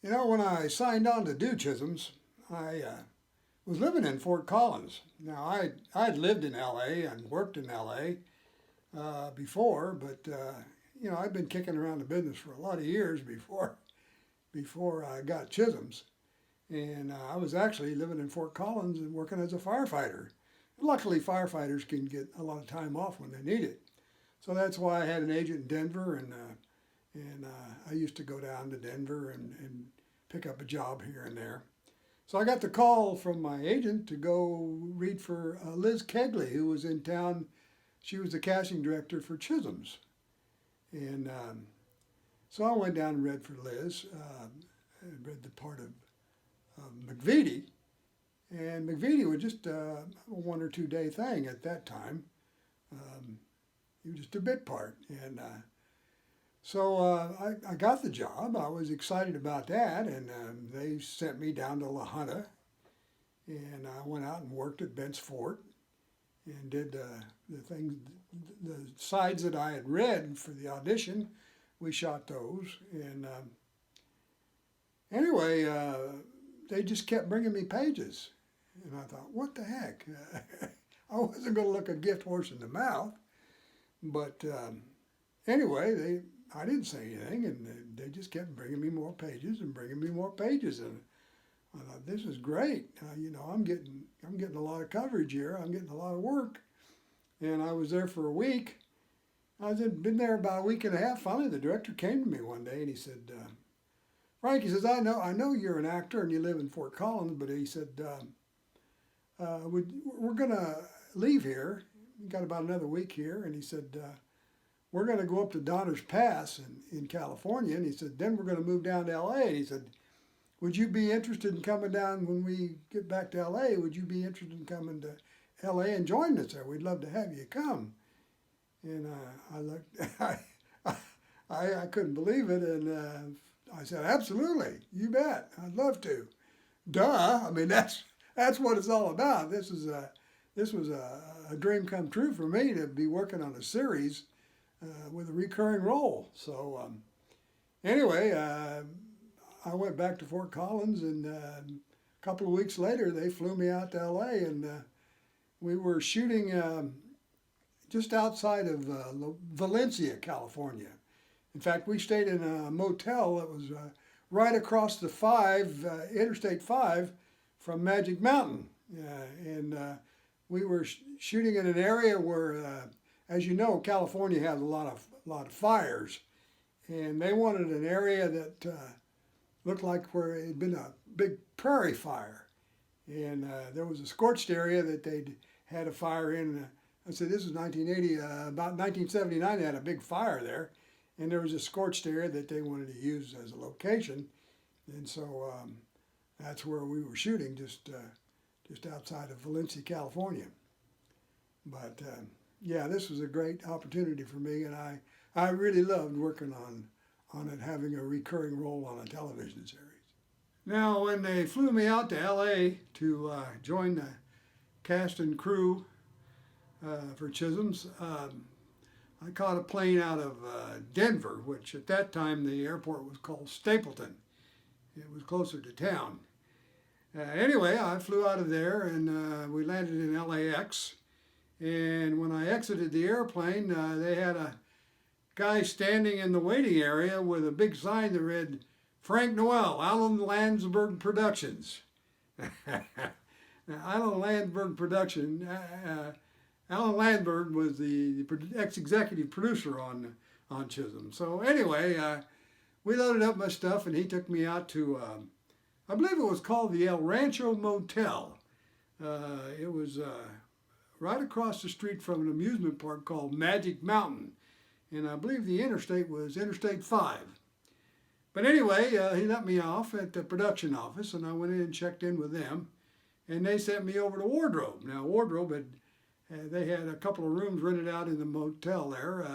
You know, when I signed on to do Chisholms, I was living in Fort Collins. Now, I'd lived in L.A. and worked in L.A. Before, but I'd been kicking around the business for a lot of years before I got Chisholms, and I was actually living in Fort Collins and working as a firefighter. Luckily, firefighters can get a lot of time off when they need it, so that's why I had an agent in Denver, and I used to go down to Denver and pick up a job here and there. So I got the call from my agent to go read for Liz Kegley, who was in town. She was the casting director for Chisholms. And so I went down and read for Liz, and read the part of McVitie. And McVitie was just a 1 or 2 day thing at that time. He was just a bit part. And I got the job. I was excited about that, and they sent me down to La Junta, and I went out and worked at Bent's Fort and did the things, the sides that I had read for the audition. We shot those, and anyway, they just kept bringing me pages, and I thought, what the heck? I wasn't going to look a gift horse in the mouth, but anyway, I didn't say anything, and they just kept bringing me more pages and bringing me more pages, and I thought, this is great. I'm getting a lot of coverage here. I'm getting a lot of work, and I was there for a week. Been there about a week and a half. Finally, the director came to me one day and he said, "Frank," he says, I know you're an actor and you live in Fort Collins, but he said, we're gonna leave here. We got about another week here, and he said, we're going to go up to Donner's Pass in California, and he said, then we're going to move down to L.A., and he said, would you be interested in coming down when we get back to L.A.? Would you be interested in coming to L.A. and joining us there? We'd love to have you come. And I looked, I couldn't believe it, and I said, absolutely, you bet, I'd love to. Duh, I mean, that's what it's all about. This was a dream come true for me to be working on a series with a recurring role. So anyway, I went back to Fort Collins, and a couple of weeks later, they flew me out to L.A., and we were shooting just outside of Valencia, California. In fact, we stayed in a motel that was right across the Interstate 5 from Magic Mountain. And we were shooting in an area where, as you know, California has a lot of fires, and they wanted an area that looked like where it had been a big prairie fire, and there was a scorched area that they'd had a fire in. I said, this was 1980. About 1979, they had a big fire there, and there was a scorched area that they wanted to use as a location, and so that's where we were shooting, just outside of Valencia, California. But yeah, this was a great opportunity for me, and I really loved working on it, having a recurring role on a television series. Now, when they flew me out to L.A. to join the cast and crew for Chisholms, I caught a plane out of Denver, which at that time the airport was called Stapleton. It was closer to town. Anyway, I flew out of there, and we landed in LAX. And when I exited the airplane, they had a guy standing in the waiting area with a big sign that read, Frank Noel, Alan Landsberg Productions. Now, Alan Landsberg Alan Landberg was the ex-executive producer on Chisholm. So anyway, we loaded up my stuff, and he took me out to, I believe it was called the El Rancho Motel. It was right across the street from an amusement park called Magic Mountain, and I believe the interstate was Interstate 5. But anyway, he let me off at the production office, and I went in and checked in with them, and they sent me over to Wardrobe. Now, Wardrobe they had a couple of rooms rented out in the motel there,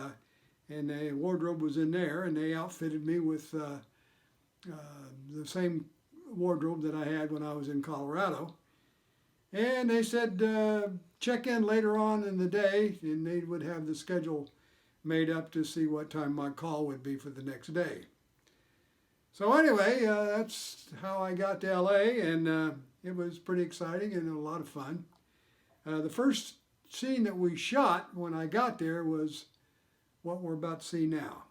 and the wardrobe was in there, and they outfitted me with the same wardrobe that I had when I was in Colorado. And they said check in later on in the day, and they would have the schedule made up to see what time my call would be for the next day. So anyway, that's how I got to LA, and it was pretty exciting and a lot of fun. The first scene that we shot when I got there was what we're about to see now.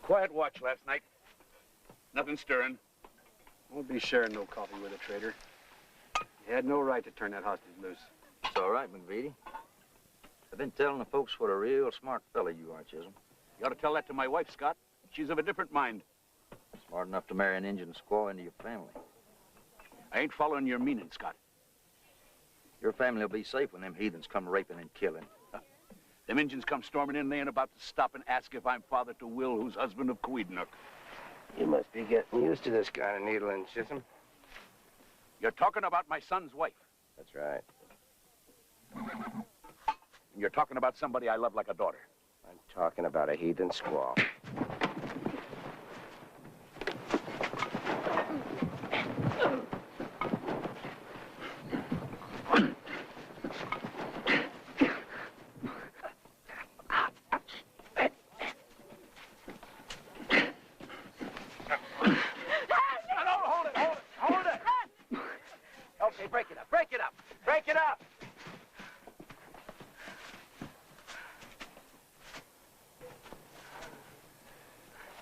Quiet watch last night. Nothing stirring. Won't be sharing no coffee with a traitor. You had no right to turn that hostage loose. It's all right, McVitie. I've been telling the folks what a real smart fella you are, Chisholm. You ought to tell that to my wife, Scott. She's of a different mind. Smart enough to marry an Indian squaw into your family. I ain't following your meaning, Scott. Your family will be safe when them heathens come raping and killing. Them Injuns come storming in, they ain't about to stop and ask if I'm father to Will, who's husband of Queednook. You must be getting used to this kind of needling, Chisholm. You're talking about my son's wife. That's right. And you're talking about somebody I love like a daughter. I'm talking about a heathen squaw. Okay, break it up, break it up, break it up!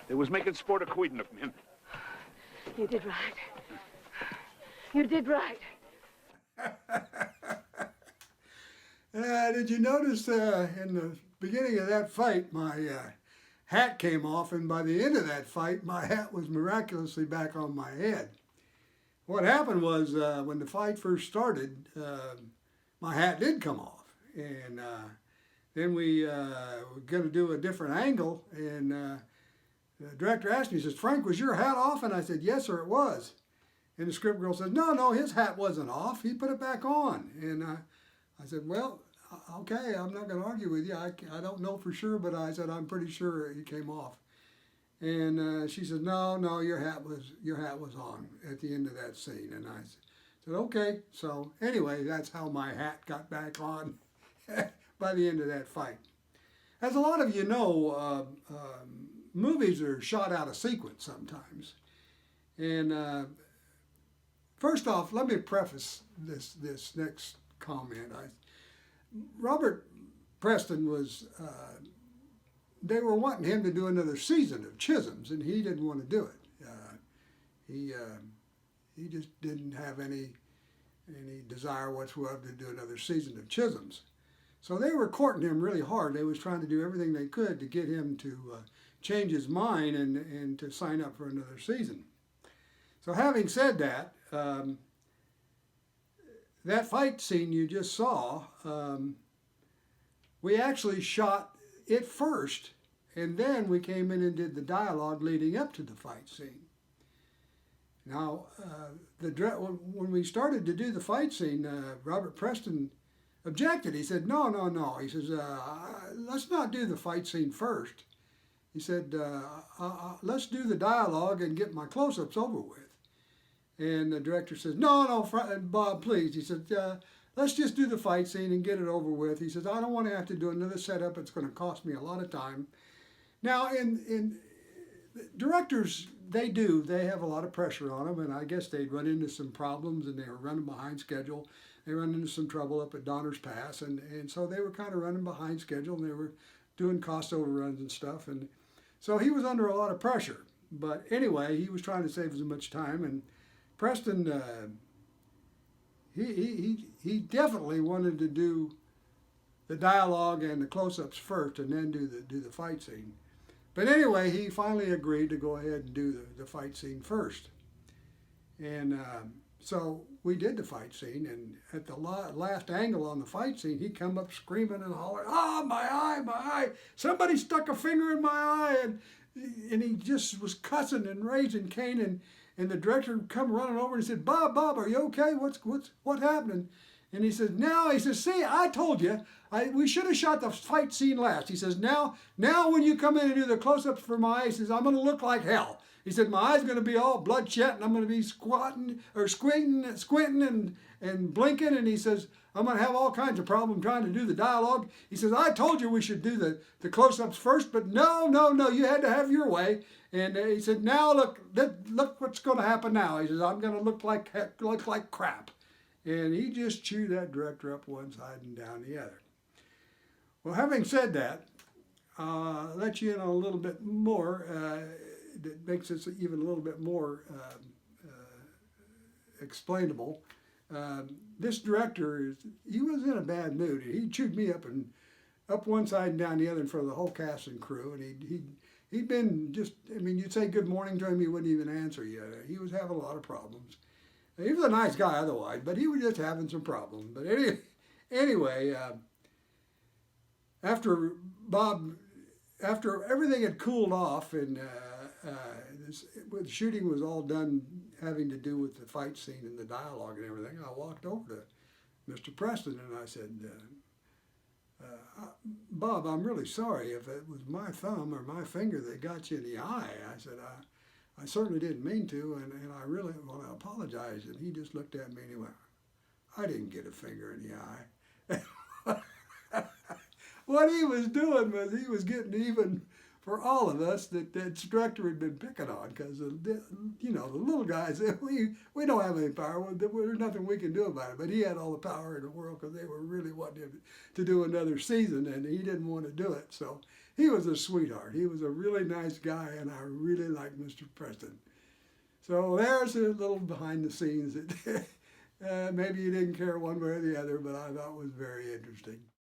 They was making sport of Queednook men. You did right. You did right. Did you notice in the beginning of that fight, my hat came off, and by the end of that fight, my hat was miraculously back on my head. What happened was when the fight first started, my hat did come off, and then we were going to do a different angle, and the director asked me, he says, "Frank, was your hat off?" And I said, "Yes, sir, it was." And the script girl says, No, his hat wasn't off. He put it back on. And I said, "Well, okay, I'm not going to argue with you. I don't know for sure, but I said, I'm pretty sure it came off." And she said, No, your hat was on at the end of that scene. And I said, "Okay." So anyway, that's how my hat got back on by the end of that fight. As a lot of you know, movies are shot out of sequence sometimes. And first off, let me preface this next comment. Robert Preston was, they were wanting him to do another season of Chisholms, and he didn't want to do it. He just didn't have any desire whatsoever to do another season of Chisholms. So they were courting him really hard. They was trying to do everything they could to get him to change his mind and to sign up for another season. So having said that, that fight scene you just saw, we actually shot it first, and then we came in and did the dialogue leading up to the fight scene. Now, when we started to do the fight scene, Robert Preston objected. He said, No. He says, let's not do the fight scene first. He said, let's do the dialogue and get my close-ups over with. And the director says, No, Bob, please. He said, let's just do the fight scene and get it over with. He says, I don't want to have to do another setup. It's going to cost me a lot of time. Now, in directors, they have a lot of pressure on them, and I guess they'd run into some problems, and they were running behind schedule. They run into some trouble up at Donner's Pass, and so they were kind of running behind schedule, and they were doing cost overruns and stuff, and so he was under a lot of pressure. But anyway, he was trying to save as much time, and Preston, he definitely wanted to do the dialogue and the close-ups first, and then do the fight scene. But anyway, he finally agreed to go ahead and do the fight scene first. And so we did the fight scene, and at the last angle on the fight scene, he come up screaming and hollering, my eye, somebody stuck a finger in my eye, and he just was cussing and raising Cain, and the director come running over and said, Bob, are you okay? What happened? And he says, now, he says, see, I told you, we should have shot the fight scene last. He says, now when you come in and do the close-ups for my eyes, he says, I'm going to look like hell. He said, my eyes are going to be all bloodshot, and I'm going to be squinting and blinking. And he says, I'm going to have all kinds of problems trying to do the dialogue. He says, I told you we should do the close-ups first, but no, you had to have your way. And he said, now look what's going to happen now. He says, I'm going to look like crap. And he just chewed that director up one side and down the other. Well, having said that, let you in on a little bit more that makes this even a little bit more explainable. This director, he was in a bad mood. He chewed me up one side and down the other in front of the whole cast and crew. And he'd been just, I mean, you'd say good morning to him, he wouldn't even answer you. He was having a lot of problems. He was a nice guy otherwise, but he was just having some problems. But anyway, after everything had cooled off and the shooting was all done having to do with the fight scene and the dialogue and everything, I walked over to Mr. Preston and I said, Bob, I'm really sorry if it was my thumb or my finger that got you in the eye. I said, I certainly didn't mean to, and I really want to apologize. And he just looked at me and he went, I didn't get a finger in the eye. What he was doing was he was getting even for all of us that director had been picking on, because the little guys, we don't have any power. There's nothing we can do about it. But he had all the power in the world because they were really wanting him to do another season, and he didn't want to do it. So he was a sweetheart. He was a really nice guy, and I really liked Mr. Preston. So there's a little behind the scenes that maybe you didn't care one way or the other, but I thought was very interesting.